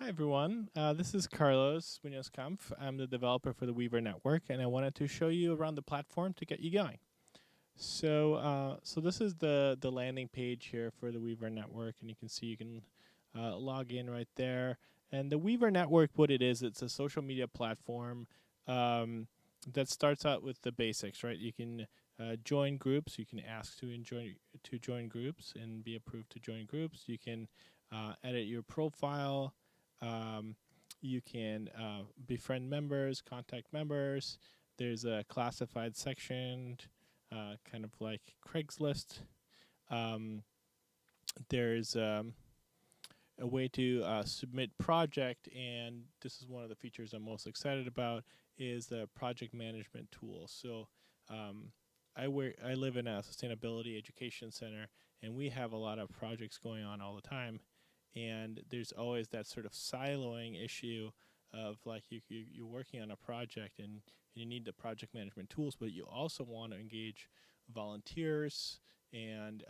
Hi everyone, this is Carlos Munoz-Kampf. I'm the developer for the Weaver Network, and I wanted to show you around the platform to get you going. So this is the landing page here for the Weaver Network, and you can see you can log in right there. And the Weaver Network, what it is, it's a social media platform um, that starts out with the basics, right? You can join groups. You can ask to join groups and be approved to join groups. You can edit your profile. Um, you can befriend members, contact members. There's a classified section, kind of like Craigslist. Um, there's a way to submit project, and this is one of the features I'm most excited about, is the project management tool. So um, I live in a sustainability education center, and we have a lot of projects going on all the time, and there's always that sort of siloing issue of like you're working on a project and you need the project management tools, but you also want to engage volunteers and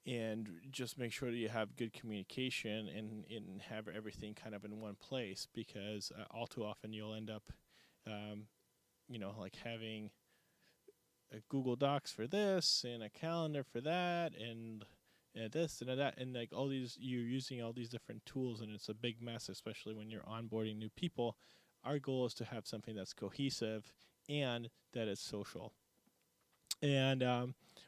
and just make sure that you have good communication and have everything kind of in one place, because all too often you'll end up um, like having a Google Docs for this and a calendar for that and this and that, and like all these, you're using all these different tools, and it's a big mess, especially when you're onboarding new people. Our goal is to have something that's cohesive and that is social. And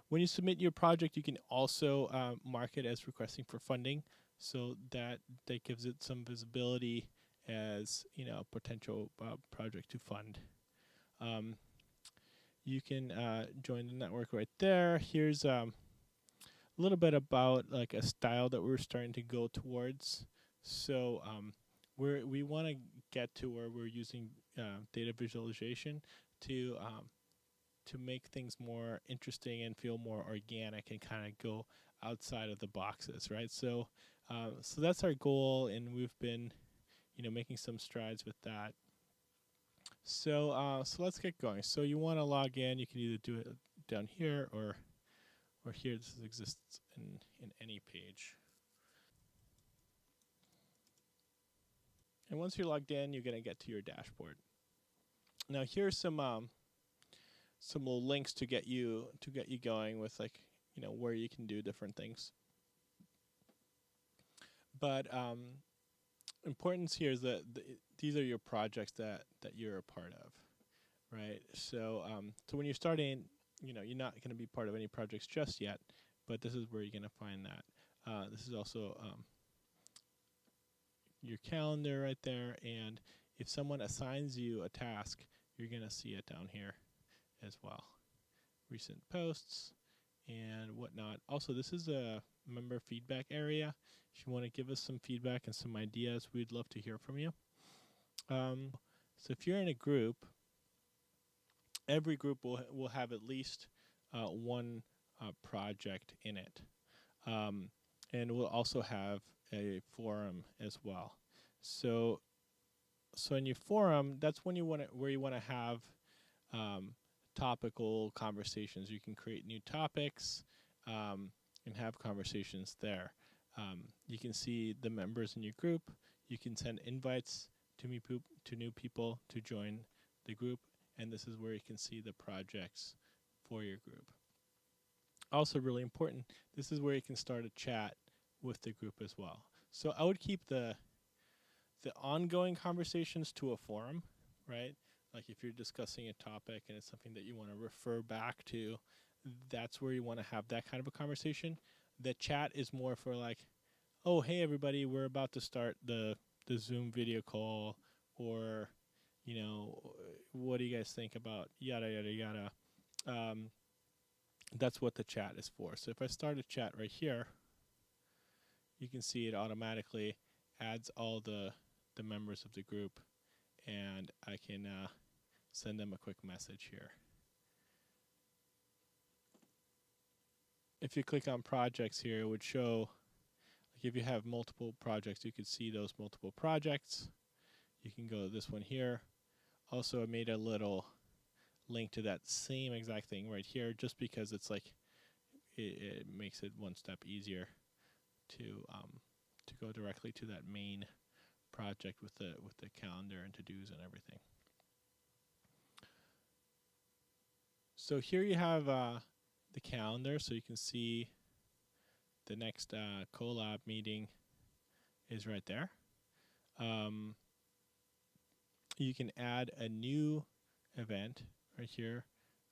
when you submit your project, you can also mark it as requesting for funding, so that gives it some visibility as a potential project to fund. Um, you can join the network right there. Here's a little bit about like a style that we're starting to go towards. So we want to get to where we're using data visualization to make things more interesting and feel more organic and kind of go outside of the boxes, right? So that's our goal, and we've been making some strides with that. So let's get going. So you want to log in. You can either do it down here or here. This exists in any page. And once you're logged in, you're gonna get to your dashboard. Now here's some little links to get you going with, like, where you can do different things. But importance here is that these are your projects that you're a part of, right? So when you're starting, you're not going to be part of any projects just yet, but this is where you're going to find that. This is also your calendar right there, and if someone assigns you a task, you're going to see it down here as well. Recent posts and whatnot. Also, this is a member feedback area. If you want to give us some feedback and some ideas, we'd love to hear from you. So if you're in a group, every group will have at least one project in it, and we'll also have a forum as well. So in your forum, that's when where you want to have um, topical conversations. You can create new topics and have conversations there. You can see the members in your group. You can send invites to new people to join the group, and this is where you can see the projects for your group. Also really important, this is where you can start a chat with the group as well. So I would keep the ongoing conversations to a forum, right? Like if you're discussing a topic and it's something that you want to refer back to, that's where you want to have that kind of a conversation. The chat is more for like, oh, hey everybody, we're about to start the Zoom video call, or what do you guys think about yada yada yada. That's what the chat is for. So if I start a chat right here, you can see it automatically adds all the members of the group, and I can send them a quick message here. If you click on projects here, it would show, like, if you have multiple projects, you could see those multiple projects. You can go to this one here. Also, I made a little link to that same exact thing right here, just because it's like it makes it one step easier to to go directly to that main project with the calendar and to-dos and everything. So here you have the calendar, so you can see the next collab meeting is right there. You can add a new event right here.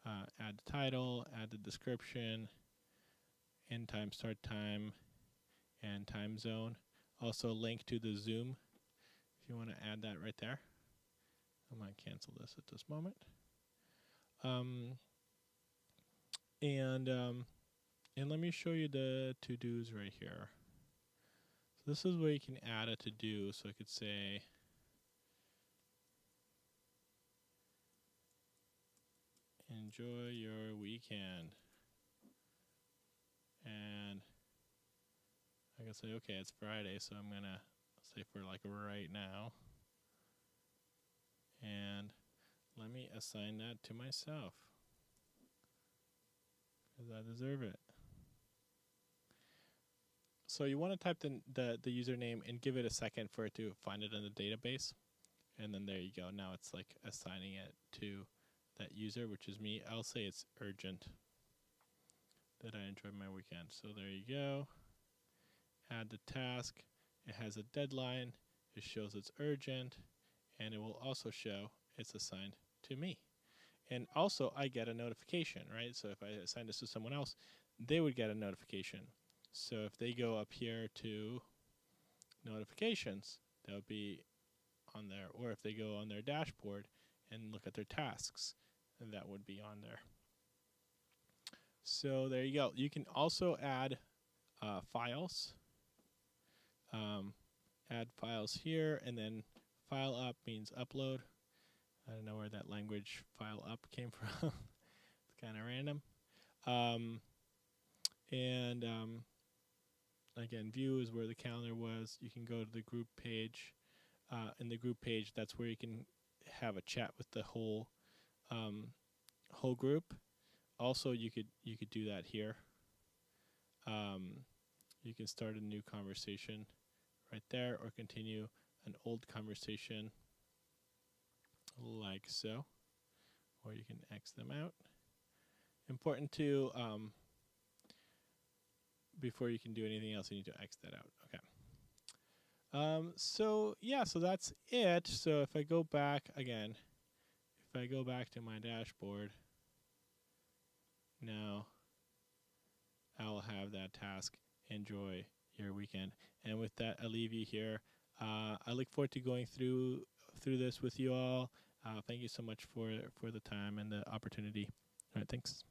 Add the title, add the description, end time, start time, and time zone. Also link to the Zoom if you want to add that right there. I might cancel this at this moment. And let me show you the to-dos right here. So this is where you can add a to-do. So I could say, enjoy your weekend. And I can say, okay, it's Friday, so I'm gonna say for like right now. And let me assign that to myself, because I deserve it. So you want to type the username and give it a second for it to find it in the database. And then there you go. Now it's like assigning it to that user, which is me. I'll say it's urgent, that I enjoyed my weekend. So there you go. Add the task. It has a deadline. It shows it's urgent. And it will also show it's assigned to me. And also I get a notification, right? So if I assign this to someone else, they would get a notification. So if they go up here to notifications, that would be on there. Or if they go on their dashboard and look at their tasks, that would be on there. So there you go. You can also add files. Add files here, and then file up means upload. I don't know where that language file up came from. It's kind of random. Again, view is where the calendar was. You can go to the group page. In the group page, that's where you can have a chat with the whole group. Also, you could do that here. You can start a new conversation right there, or continue an old conversation like so, or you can X them out. Important to before you can do anything else, you need to X that out. Okay. So yeah, so that's it. So if I go back again, if I go back to my dashboard, now I'll have that task, enjoy your weekend. And with that, I'll leave you here. I look forward to going through this with you all. Thank you so much for the time and the opportunity. All right, thanks.